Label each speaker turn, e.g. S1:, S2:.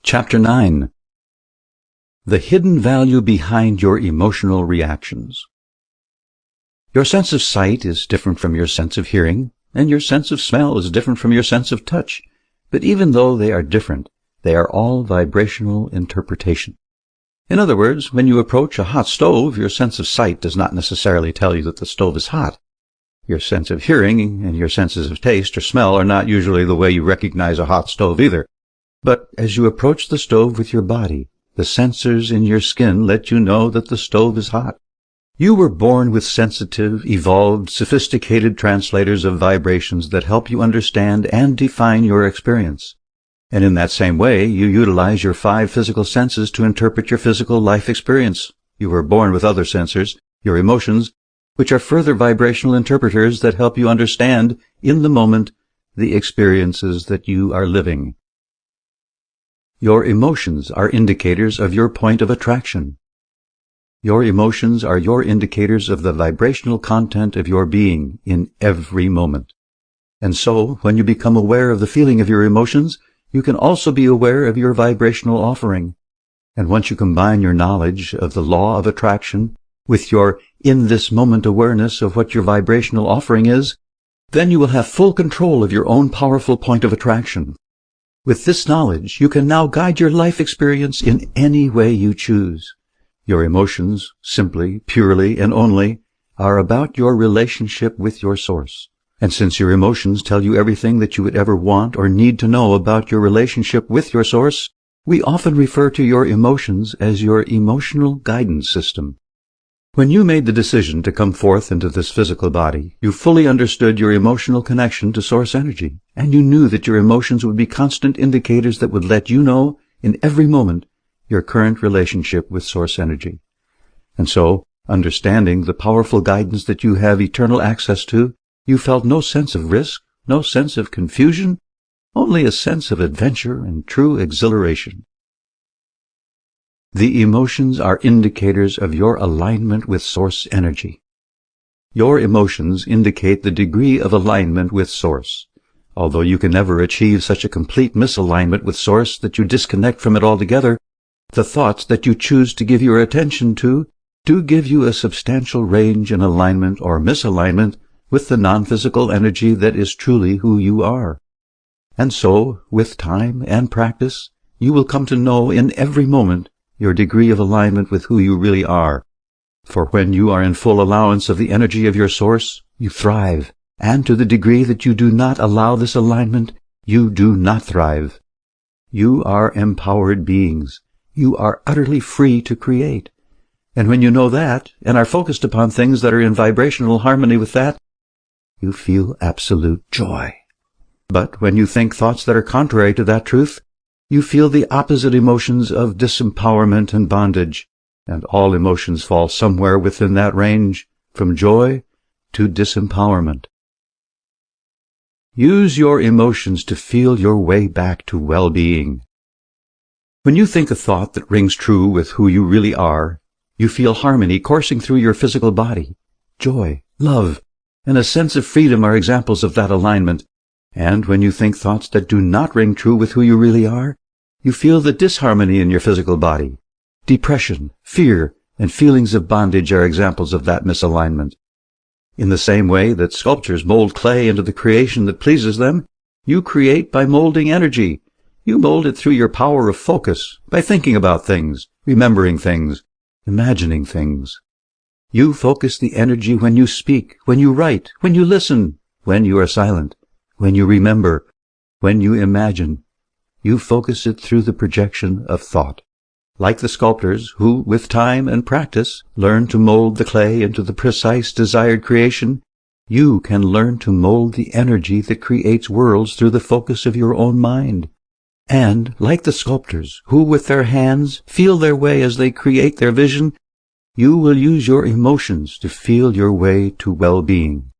S1: Chapter 9. The hidden value behind your emotional reactions. Your sense of sight is different from your sense of hearing, and your sense of smell is different from your sense of touch. But even though they are different, they are all vibrational interpretation. In other words, when you approach a hot stove, your sense of sight does not necessarily tell you that the stove is hot. Your sense of hearing and your senses of taste or smell are not usually the way you recognize a hot stove either. But as you approach the stove with your body, the sensors in your skin let you know that the stove is hot. You were born with sensitive, evolved, sophisticated translators of vibrations that help you understand and define your experience. And in that same way, you utilize your 5 physical senses to interpret your physical life experience. You were born with other sensors, your emotions, which are further vibrational interpreters that help you understand, in the moment, the experiences that you are living. Your emotions are indicators of your point of attraction. Your emotions are your indicators of the vibrational content of your being in every moment. And so, when you become aware of the feeling of your emotions, you can also be aware of your vibrational offering. And once you combine your knowledge of the law of attraction with your in-this-moment awareness of what your vibrational offering is, then you will have full control of your own powerful point of attraction. With this knowledge, you can now guide your life experience in any way you choose. Your emotions, simply, purely, and only, are about your relationship with your source. And since your emotions tell you everything that you would ever want or need to know about your relationship with your source, we often refer to your emotions as your emotional guidance system. When you made the decision to come forth into this physical body, you fully understood your emotional connection to source energy, and you knew that your emotions would be constant indicators that would let you know, in every moment, your current relationship with source energy. And so, understanding the powerful guidance that you have eternal access to, you felt no sense of risk, no sense of confusion, only a sense of adventure and true exhilaration. The emotions are indicators of your alignment with source energy. Your emotions indicate the degree of alignment with source. Although you can never achieve such a complete misalignment with source that you disconnect from it altogether, the thoughts that you choose to give your attention to do give you a substantial range in alignment or misalignment with the non-physical energy that is truly who you are. And so, with time and practice, you will come to know in every moment your degree of alignment with who you really are. For when you are in full allowance of the energy of your source, you thrive, and to the degree that you do not allow this alignment, you do not thrive. You are empowered beings. You are utterly free to create. And when you know that, and are focused upon things that are in vibrational harmony with that, you feel absolute joy. But when you think thoughts that are contrary to that truth, you feel the opposite emotions of disempowerment and bondage, and all emotions fall somewhere within that range, from joy to disempowerment. Use your emotions to feel your way back to well-being. When you think a thought that rings true with who you really are, you feel harmony coursing through your physical body. Joy, love, and a sense of freedom are examples of that alignment. And when you think thoughts that do not ring true with who you really are, you feel the disharmony in your physical body. Depression, fear, and feelings of bondage are examples of that misalignment. In the same way that sculptors mold clay into the creation that pleases them, you create by molding energy. You mold it through your power of focus, by thinking about things, remembering things, imagining things. You focus the energy when you speak, when you write, when you listen, when you are silent, when you remember, when you imagine. You focus it through the projection of thought. Like the sculptors who, with time and practice, learn to mold the clay into the precise desired creation, you can learn to mold the energy that creates worlds through the focus of your own mind. And, like the sculptors who, with their hands, feel their way as they create their vision, you will use your emotions to feel your way to well-being.